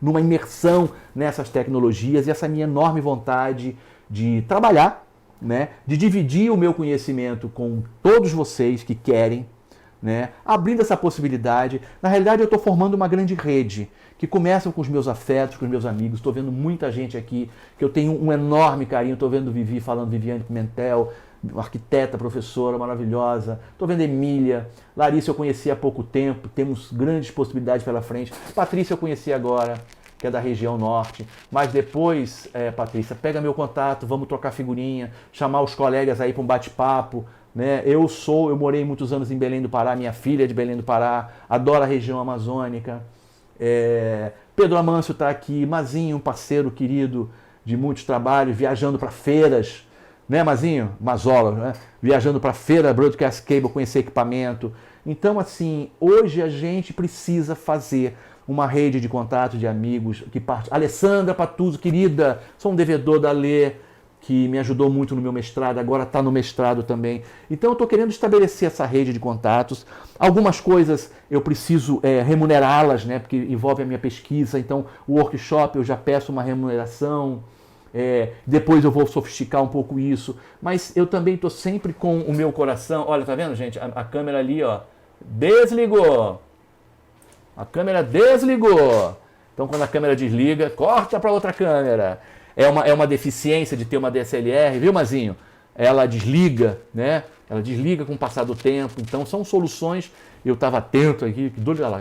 numa imersão nessas tecnologias, e essa minha enorme vontade de trabalhar, né, de dividir o meu conhecimento com todos vocês que querem, né, abrindo essa possibilidade. Na realidade, eu estou formando uma grande rede, que começa com os meus afetos, com os meus amigos. Estou vendo muita gente aqui, que eu tenho um enorme carinho. Estou vendo Viviane Pimentel, arquiteta, professora maravilhosa. Estou vendo Emília. Larissa eu conheci há pouco tempo, temos grandes possibilidades pela frente. Patrícia eu conheci agora, que é da região norte. Mas depois, Patrícia, pega meu contato, vamos trocar figurinha, chamar os colegas aí para um bate-papo. Né? Eu morei muitos anos em Belém do Pará, minha filha é de Belém do Pará, adoro a região amazônica. Pedro Amâncio está aqui, Mazinho, um parceiro querido de muitos trabalhos, viajando para feiras, né, Mazinho? Mazola, né? Viajando para feira, Broadcast Cable, conhecer equipamento. Então, assim, hoje a gente precisa fazer uma rede de contatos de amigos que parte. Alessandra Patuso, querida, sou um devedor da Lê, que me ajudou muito no meu mestrado, agora está no mestrado também. Então eu estou querendo estabelecer essa rede de contatos. Algumas coisas eu preciso remunerá-las, né, porque envolve a minha pesquisa. Então o workshop eu já peço uma remuneração. Depois eu vou sofisticar um pouco isso. Mas eu também estou sempre com o meu coração. Olha, tá vendo, gente? A câmera ali, ó, desligou. A câmera desligou. Então quando a câmera desliga, corta para outra câmera. É uma deficiência de ter uma DSLR, viu, Mazinho? Ela desliga, né? Ela desliga com o passar do tempo. Então são soluções. Eu estava atento aqui,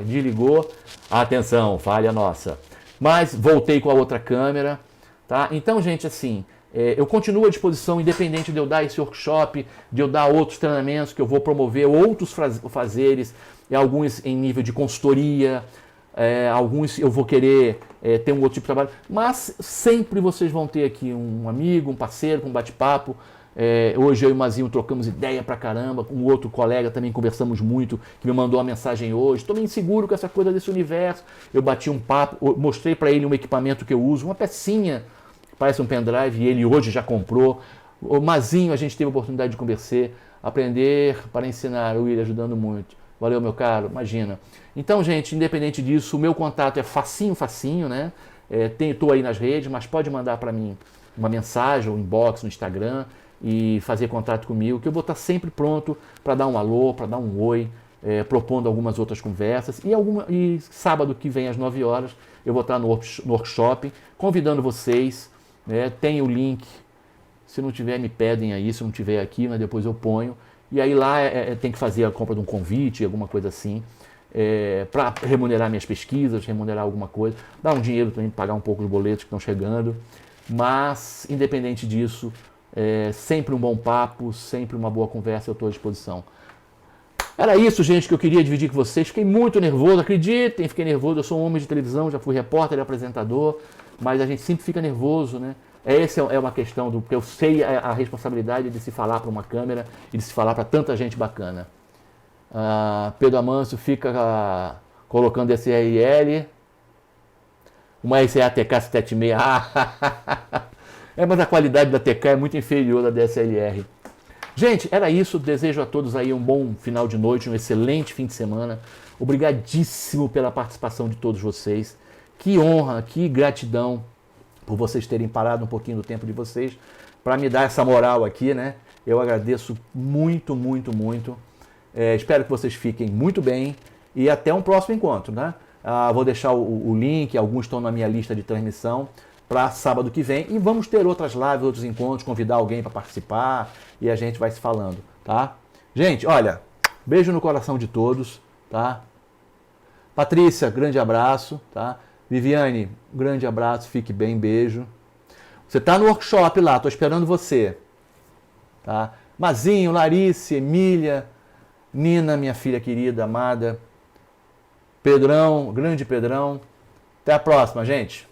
desligou. Atenção, falha nossa. Mas voltei com a outra câmera, tá? Então, gente, assim, eu continuo à disposição, independente de eu dar esse workshop, de eu dar outros treinamentos que eu vou promover, outros fazeres, alguns em nível de consultoria. Alguns eu vou querer ter um outro tipo de trabalho, mas sempre vocês vão ter aqui um amigo, um parceiro, um bate-papo. Hoje eu e o Mazinho trocamos ideia pra caramba, com um outro colega também conversamos muito, que me mandou uma mensagem hoje. Estou meio inseguro com essa coisa desse universo. Eu bati um papo, mostrei para ele um equipamento que eu uso, uma pecinha, parece um pendrive, e ele hoje já comprou. O Mazinho, a gente teve a oportunidade de conversar, aprender para ensinar, o William ajudando muito. Valeu, meu caro, imagina. Então, gente, independente disso, o meu contato é facinho, né? Estou aí nas redes, mas pode mandar para mim uma mensagem ou inbox no Instagram e fazer contato comigo, que eu vou estar sempre pronto para dar um alô, para dar um oi, propondo algumas outras conversas. E sábado que vem às 9 horas eu vou estar no workshop, convidando vocês. Tem o link, se não tiver me pedem aí, se não tiver aqui, mas depois eu ponho. E aí lá tem que fazer a compra de um convite, alguma coisa assim, para remunerar minhas pesquisas, remunerar alguma coisa, dar um dinheiro também, pagar um pouco os boletos que estão chegando. mas, independente disso, sempre um bom papo, sempre uma boa conversa, eu estou à disposição. Era isso, gente, que eu queria dividir com vocês. Fiquei muito nervoso, acreditem, fiquei nervoso. Eu sou um homem de televisão, já fui repórter e apresentador, mas a gente sempre fica nervoso, né? Essa é uma questão do que eu sei a responsabilidade de se falar para uma câmera e de se falar para tanta gente bacana. Pedro Amâncio fica colocando SRL, uma SATK 76. Mas a qualidade da TK é muito inferior à da DSLR. Gente, era isso. Desejo a todos aí um bom final de noite, um excelente fim de semana. Obrigadíssimo pela participação de todos vocês. Que honra, que gratidão por vocês terem parado um pouquinho do tempo de vocês para me dar essa moral aqui, né? Eu agradeço muito, muito, muito. Espero que vocês fiquem muito bem e até um próximo encontro, né? Vou deixar o link, alguns estão na minha lista de transmissão para sábado que vem e vamos ter outras lives, outros encontros, convidar alguém para participar e a gente vai se falando, tá? Gente, olha, beijo no coração de todos, tá? Patrícia, grande abraço, tá? Viviane, grande abraço, fique bem, beijo. Você tá no workshop lá, tô esperando você, tá? Mazinho, Larice, Emília, Nina, minha filha querida, amada, Pedrão, grande Pedrão. Até a próxima, gente.